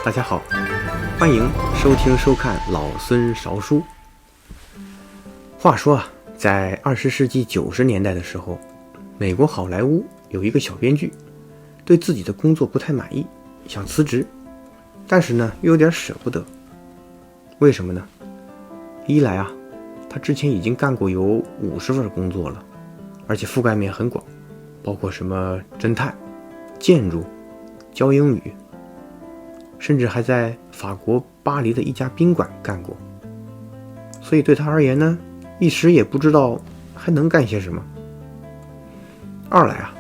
大家好，欢迎收听收看老孙勺书。话说啊，在20世纪90年代的时候，美国好莱坞有一个小编剧，对自己的工作不太满意，想辞职，但是呢又有点舍不得。为什么呢？一来啊，他之前已经干过有50份工作了，而且覆盖面很广，包括什么侦探、建筑、教英语，甚至还在法国巴黎的一家宾馆干过，所以对他而言呢，一时也不知道还能干些什么。二来啊，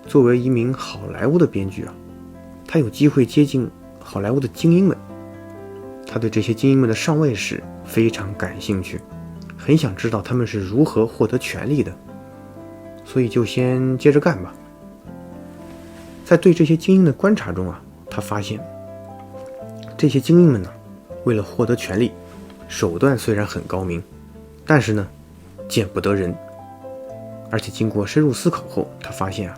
作为一名好莱坞的编剧啊，他有机会接近好莱坞的精英们，他对这些精英们的上位史非常感兴趣，很想知道他们是如何获得权力的，所以就先接着干吧。在对这些精英的观察中啊，他发现这些精英们呢，为了获得权力，手段虽然很高明，但是呢，见不得人。而且经过深入思考后，他发现啊，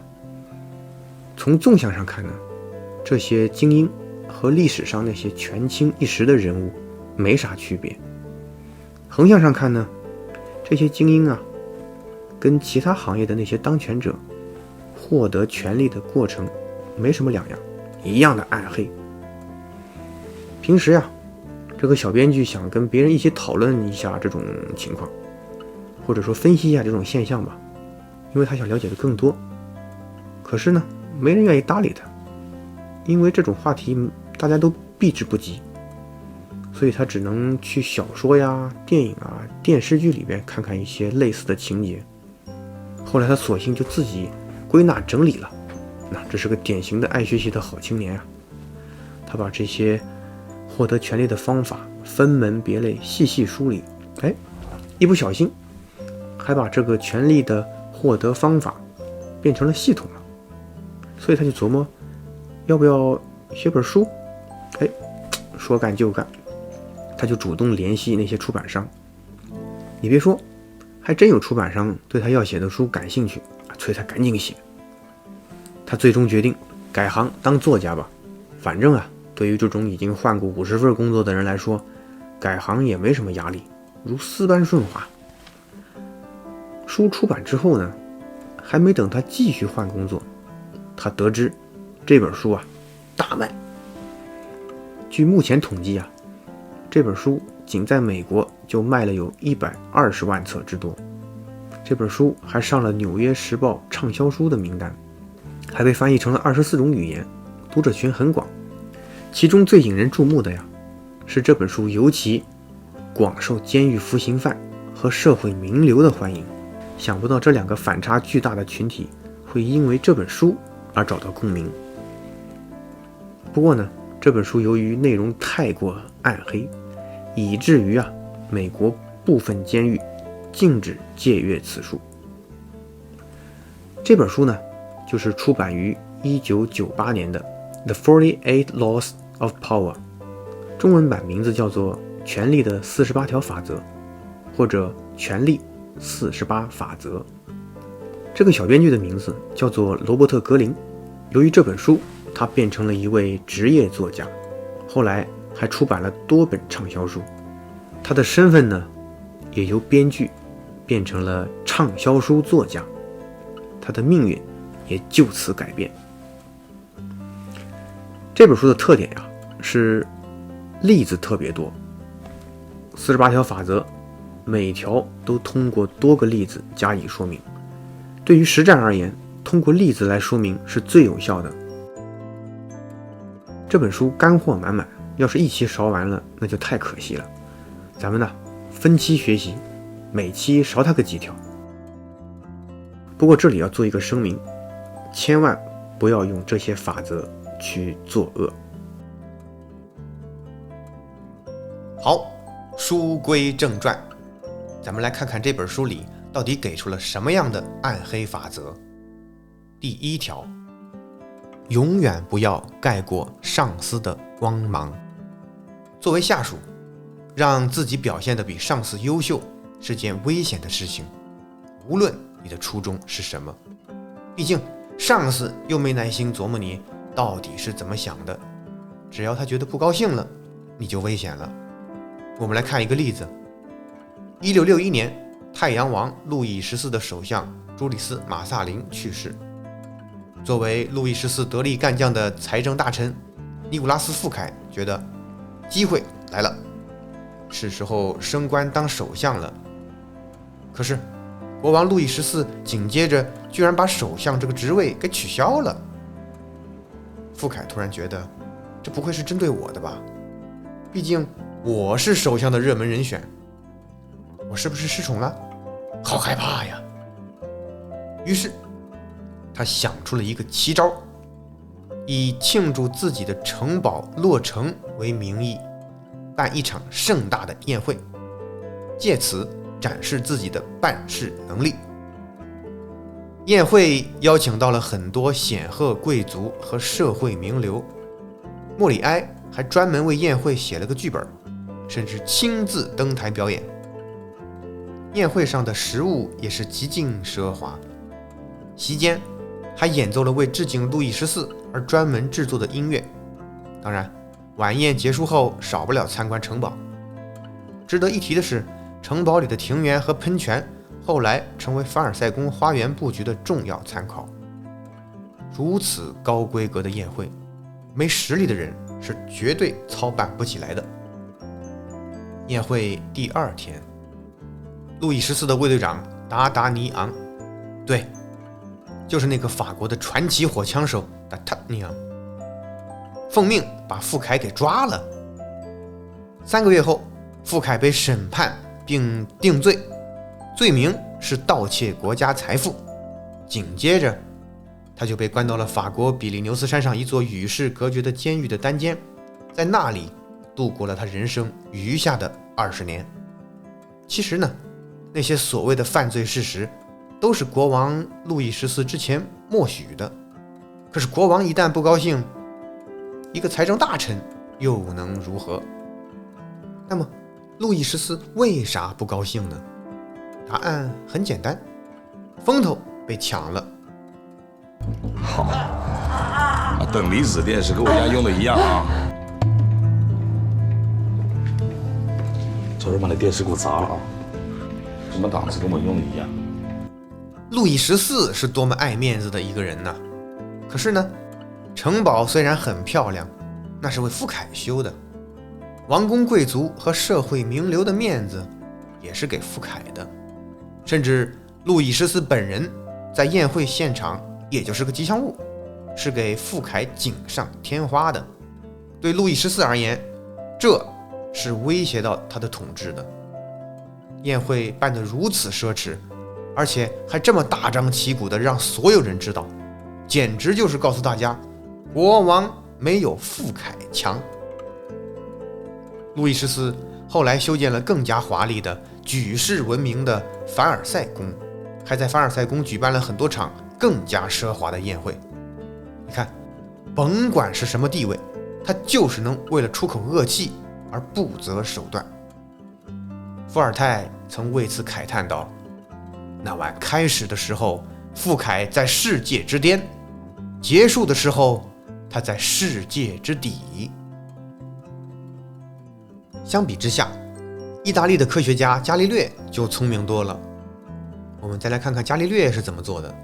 从纵向上看呢，这些精英和历史上那些权倾一时的人物没啥区别。横向上看呢，这些精英啊，跟其他行业的那些当权者获得权力的过程没什么两样，一样的暗黑。平时呀，这个小编剧想跟别人一起讨论一下这种情况，或者说分析一下这种现象吧，因为他想了解的更多。可是呢，没人愿意搭理他，因为这种话题大家都避之不及，所以他只能去小说呀、电影啊、电视剧里边看看一些类似的情节。后来他索性就自己归纳整理了，那这是个典型的爱学习的好青年啊。他把这些获得权力的方法分门别类细细梳理，一不小心还把这个权力的获得方法变成了系统了。所以他就琢磨要不要写本书。说干就干，他就主动联系那些出版商。你别说，还真有出版商对他要写的书感兴趣，催他赶紧写。他最终决定改行当作家吧，反正啊，对于这种已经换过50份工作的人来说，改行也没什么压力，如丝般顺滑。书出版之后呢，还没等他继续换工作，他得知这本书啊大卖。据目前统计啊，这本书仅在美国就卖了有120万册之多。这本书还上了《纽约时报》畅销书的名单，还被翻译成了24种语言，读者群很广。其中最引人注目的呀，是这本书尤其广受监狱服刑犯和社会名流的欢迎。想不到这两个反差巨大的群体会因为这本书而找到共鸣。不过呢，这本书由于内容太过暗黑，以至于美国部分监狱禁止借阅此书。这本书呢，就是出版于1998年的《The 48 Laws of Power》，中文版名字叫做《权力的48条法则》，或者《权力48法则》。这个小编剧的名字叫做罗伯特·格林。由于这本书，他变成了一位职业作家，后来还出版了多本畅销书。他的身份呢，也由编剧变成了畅销书作家，他的命运也就此改变。这本书的特点呀，是例子特别多。48条法则，每条都通过多个例子加以说明。对于实战而言，通过例子来说明是最有效的。这本书干货满满，要是一期勺完了，那就太可惜了。咱们呢，分期学习，每期勺它个几条。不过这里要做一个声明，千万不要用这些法则去作恶。好，书归正传，咱们来看看这本书里到底给出了什么样的暗黑法则。第1条，永远不要盖过上司的光芒。作为下属，让自己表现得比上司优秀是件危险的事情，无论你的初衷是什么。毕竟上司又没耐心琢磨你到底是怎么想的，只要他觉得不高兴了，你就危险了。我们来看一个例子。1661年，太阳王路易14的首相朱利斯·马萨林去世。作为路易14得力干将的财政大臣尼古拉斯·傅凯觉得机会来了，是时候升官当首相了。可是国王路易14紧接着居然把首相这个职位给取消了。傅凯突然觉得，这不会是针对我的吧？毕竟我是首相的热门人选，我是不是失宠了？好害怕呀！于是他想出了一个奇招，以庆祝自己的城堡落成为名义，办一场盛大的宴会，借此展示自己的办事能力。宴会邀请到了很多显赫贵族和社会名流，莫里埃还专门为宴会写了个剧本，甚至亲自登台表演。宴会上的食物也是极尽奢华，席间还演奏了为致敬路易14而专门制作的音乐。当然，晚宴结束后少不了参观城堡。值得一提的是，城堡里的庭园和喷泉后来成为凡尔赛宫花园布局的重要参考。如此高规格的宴会，没实力的人是绝对操办不起来的。宴会第2天，路易14的卫队长达达尼昂，对，就是那个法国的传奇火枪手达达尼昂，奉命把傅凯给抓了。3个月后，傅凯被审判并定罪，罪名是盗窃国家财富。紧接着他就被关到了法国比利牛斯山上一座与世隔绝的监狱的单间，在那里度过了他人生余下的20年。其实呢，那些所谓的犯罪事实都是国王路易14之前默许的。可是国王一旦不高兴，一个财政大臣又能如何？那么路易14为啥不高兴呢？答案很简单，风头被抢了。好，等离子电是跟我家用的一样啊。昨儿把那电视给我砸了啊，什么档次跟我用的一样。路易14是多么爱面子的一个人呐！可是呢，城堡虽然很漂亮，那是为傅凯修的，王公贵族和社会名流的面子也是给傅凯的，甚至路易14本人在宴会现场也就是个吉祥物，是给傅凯锦上添花的。对路易14而言，这是威胁到他的统治的。宴会办得如此奢侈，而且还这么大张旗鼓地让所有人知道，简直就是告诉大家，国王没有傅凯强。路易14后来修建了更加华丽的、举世闻名的凡尔赛宫，还在凡尔赛宫举办了很多场更加奢华的宴会。你看，甭管是什么地位，他就是能为了出口恶气而不择手段。伏尔泰曾为此慨叹道：那晚开始的时候，傅凯在世界之巅；结束的时候，他在世界之底。相比之下，意大利的科学家伽利略就聪明多了。我们再来看看伽利略是怎么做的。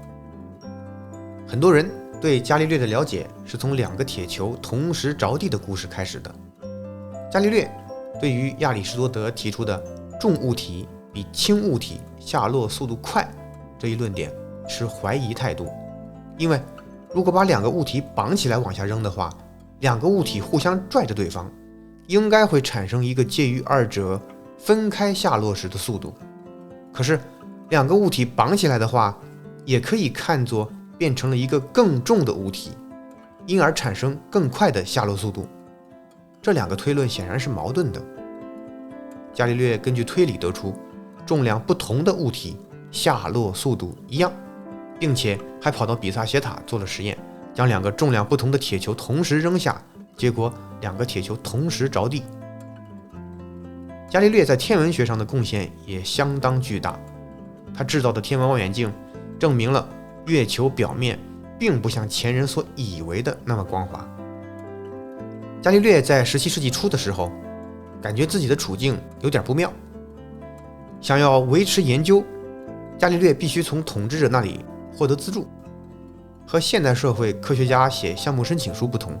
很多人对伽利略的了解是从2个铁球同时着地的故事开始的。伽利略对于亚里士多德提出的重物体比轻物体下落速度快这一论点持怀疑态度，因为如果把2个物体绑起来往下扔的话，2个物体互相拽着对方，应该会产生一个介于2者分开下落时的速度。可是2个物体绑起来的话，也可以看作变成了一个更重的物体，因而产生更快的下落速度。这2个推论显然是矛盾的。伽利略根据推理得出，重量不同的物体下落速度一样，并且还跑到比萨斜塔做了实验，将2个重量不同的铁球同时扔下，结果2个铁球同时着地。伽利略在天文学上的贡献也相当巨大，他制造的天文望远镜证明了月球表面并不像前人所以为的那么光滑。伽利略在17世纪初的时候，感觉自己的处境有点不妙。想要维持研究，伽利略必须从统治者那里获得资助。和现代社会科学家写项目申请书不同，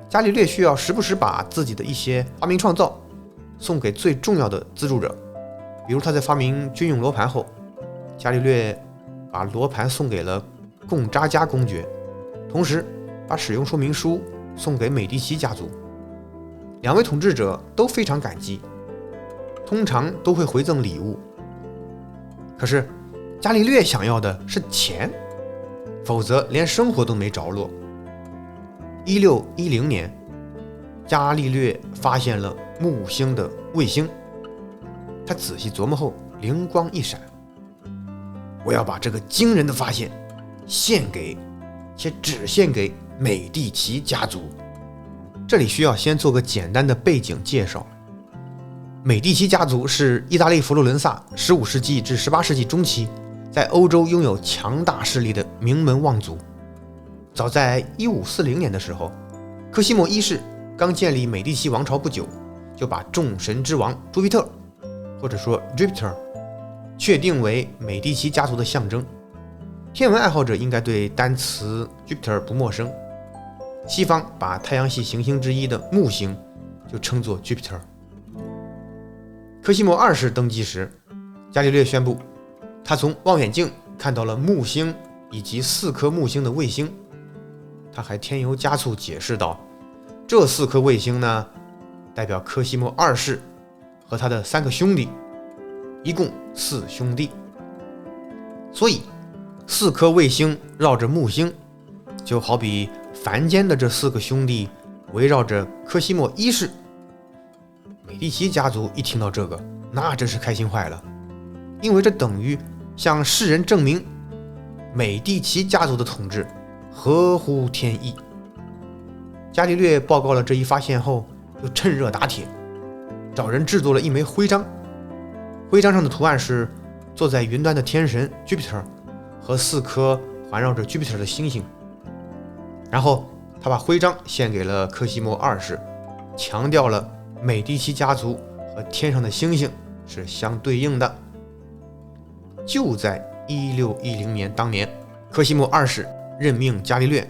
伽利略需要时不时把自己的一些发明创造送给最重要的资助者。比如他在发明军用罗盘后，伽利略把罗盘送给了贡扎加公爵，同时把使用说明书送给美第奇家族。两位统治者都非常感激，通常都会回赠礼物。可是伽利略想要的是钱，否则连生活都没着落。1610年，伽利略发现了木星的卫星，他仔细琢磨后，灵光一闪，我要把这个惊人的发现献给，且只献给美第奇家族。这里需要先做个简单的背景介绍。美第奇家族是意大利佛罗伦萨15世纪至18世纪中期在欧洲拥有强大势力的名门望族。早在1540年的时候，科西莫一世刚建立美第奇王朝不久，就把众神之王朱庇特，或者说 Jupiter， 确定为美第奇家族的象征。天文爱好者应该对单词 Jupiter 不陌生。西方把太阳系行星之一的木星就称作 Jupiter。 科西莫二世登基时，伽利略宣布他从望远镜看到了木星以及4颗木星的卫星。他还添油加醋解释道，这4颗卫星呢，代表科西莫二世和他的3个兄弟，一共4兄弟。所以4颗卫星绕着木星，就好比凡间的这4个兄弟围绕着科西莫一世。美第奇家族一听到这个，那真是开心坏了，因为这等于向世人证明美第奇家族的统治合乎天意。伽利略报告了这一发现后，就趁热打铁，找人制作了一枚徽章。徽章上的图案是坐在云端的天神 Jupiter 和4颗环绕着 Jupiter 的星星。然后他把徽章献给了科西莫二世，强调了美第奇家族和天上的星星是相对应的。就在1610年当年，科西莫二世任命伽利略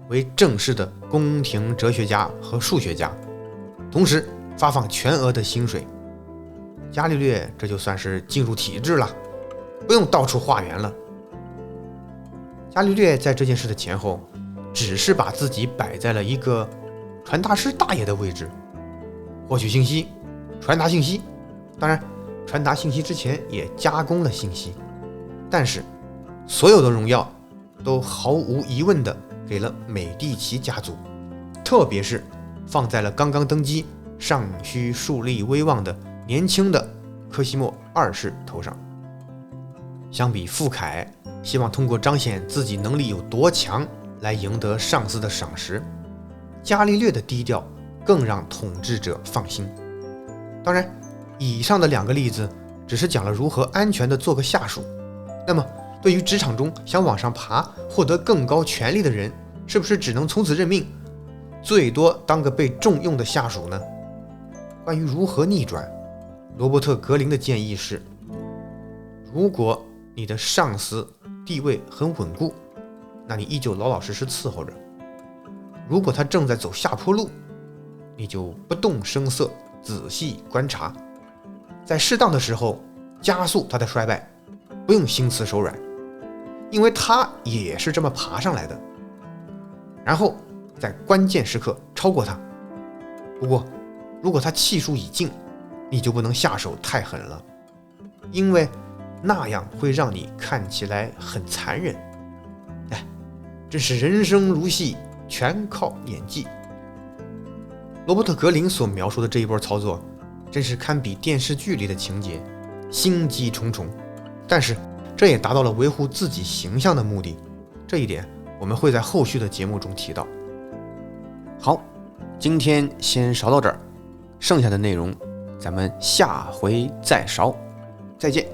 为正式的宫廷哲学家和数学家，同时发放全额的薪水。伽利略这就算是进入体制了，不用到处化缘了。伽利略在这件事的前后，只是把自己摆在了一个传达师大爷的位置，获取信息，传达信息。当然，传达信息之前也加工了信息，但是所有的荣耀都毫无疑问地给了美第奇家族，特别是放在了刚刚登基、尚需树立威望的年轻的科西莫二世头上。相比傅凯希望通过彰显自己能力有多强来赢得上司的赏识，伽利略的低调更让统治者放心。当然，以上的2个例子只是讲了如何安全地做个下属。那么对于职场中想往上爬、获得更高权力的人，是不是只能从此任命，最多当个被重用的下属呢？关于如何逆转，罗伯特·格林的建议是：如果你的上司地位很稳固，那你依旧老老实实伺候着；如果他正在走下坡路，你就不动声色，仔细观察，在适当的时候加速他的衰败，不用心慈手软，因为他也是这么爬上来的。然后在关键时刻超过他。不过如果他气数已尽，你就不能下手太狠了，因为那样会让你看起来很残忍。真是人生如戏，全靠演技。罗伯特·格林所描述的这一波操作，真是堪比电视剧里的情节，心机重重。但是这也达到了维护自己形象的目的，这一点我们会在后续的节目中提到。好，今天先勺到这儿，剩下的内容咱们下回再勺。再见。